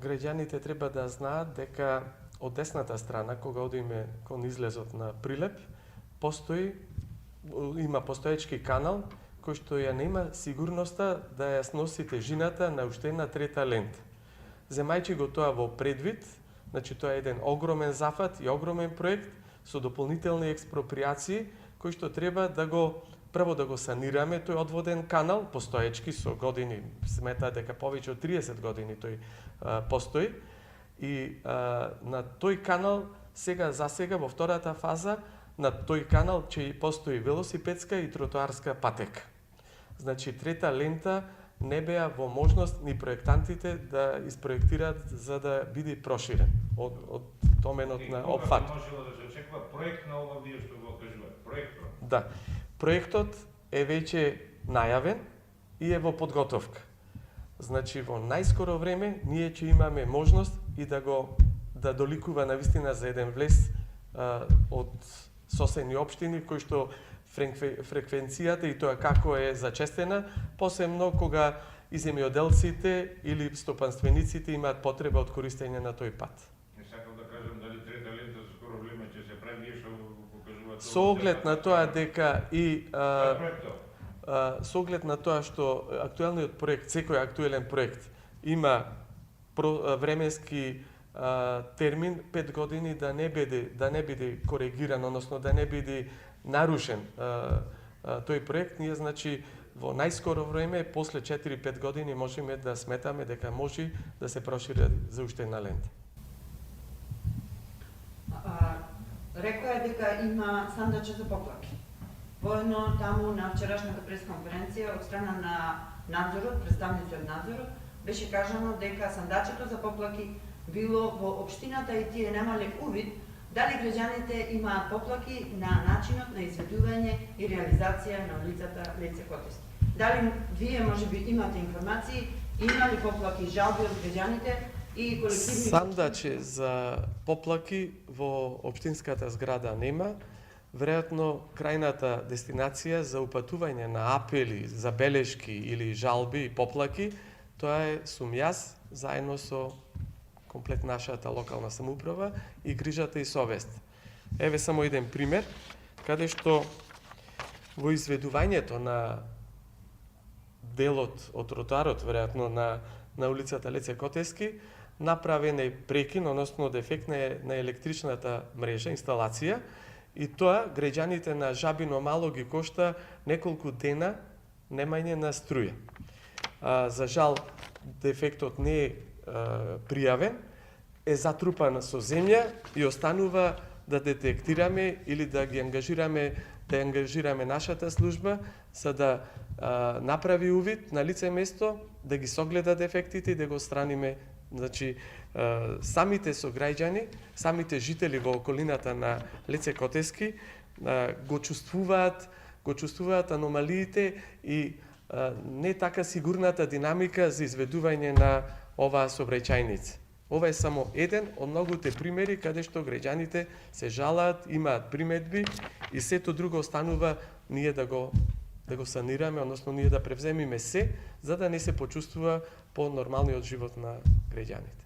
граѓаните треба да знаат дека од десната страна, кога одиме кон излезот на Прилеп, има постоечки канал кој што ја нема сигурноста да ја сноси тежината на уште една трета лента. Земајќи го тоа во предвид, значи тоа е еден огромен зафат и огромен проект со дополнителни експроприации кои што треба да го прво да го санираме тој одводен канал, постоечки со години, смета дека повеќе од 30 години тој постои. И на тој канал за сега во втората фаза на тој канал ќе постои велосипедска и тротоарска патека. Значи трета лента не беа во можност ни проектантите да испроектираат за да биде проширен од доменот на опфат. Можело да се очекува проект на ова вие што го кажувате, проектот? Да. Проектот е веќе најавен и е во подготовка. Значи во најскоро време ние ќе имаме можност и да доликува навистина за еден влез од соседни општини кои што фреквенцијата и тоа како е зачестена, посебно кога и земјоделците или стопанствениците имаат потреба од користење на тој пат. Не сакам да кажам дали трета лента за скоро време ќе се прави, вие што го кажувате. Со оглед на тоа дека и со оглед на тоа што актуелниот проект, секој актуелен проект има временски термин 5 години да не биде коригиран, односно да не биде нарушен тој проект, ние значи во најскоро време, после 4-5 години можеме да сметаме дека може да се прошири за уште една лента. Рекоа е дека има сандаче за поплаки. Воедно таму на вчерашната пресконференција од страна на надзорот, представници од надзорот, беше кажано дека сандачето за поплаки било во општината и тие немале увид дали граѓаните имаат поплаки на начинот на изведување и реализација на улицата Леце Котески. Дали вие можеби имате информации, има ли поплаки, жалби од граѓаните и колективни... Сандаче за поплаки во општинската зграда нема. Веројатно крајната дестинација за упатување на апели, забелешки или жалби и поплаки, тоа сум јас заедно со комплет нашата локална самоуправа и грижата и совест. Еве само еден пример, каде што во изведувањето на делот од тротоарот, веројатно на улицата Леце Котески, направен е прекин, односно дефект на електричната мрежа, инсталација, и тоа граѓаните на Жабино Мало ги кошта неколку дена немање на струја. За жал, дефектот не е пријавен, е затрупан со земја и останува да детектираме или да ги ангажираме нашата служба за да направи увид на лице место, да ги согледа дефектите и да го отстраниме. Значи, самите сограѓани, самите жители во околината на Леце Котески го чувствуваат аномалиите и не така сигурната динамика за изведување на оваа сообраќајница. Ова е само еден од многуте примери каде што граѓаните се жалаат, имаат приметби и сето друго останува ние да го санираме, односно ние да превземиме се, за да не се почувствува по нормалниот живот на граѓаните.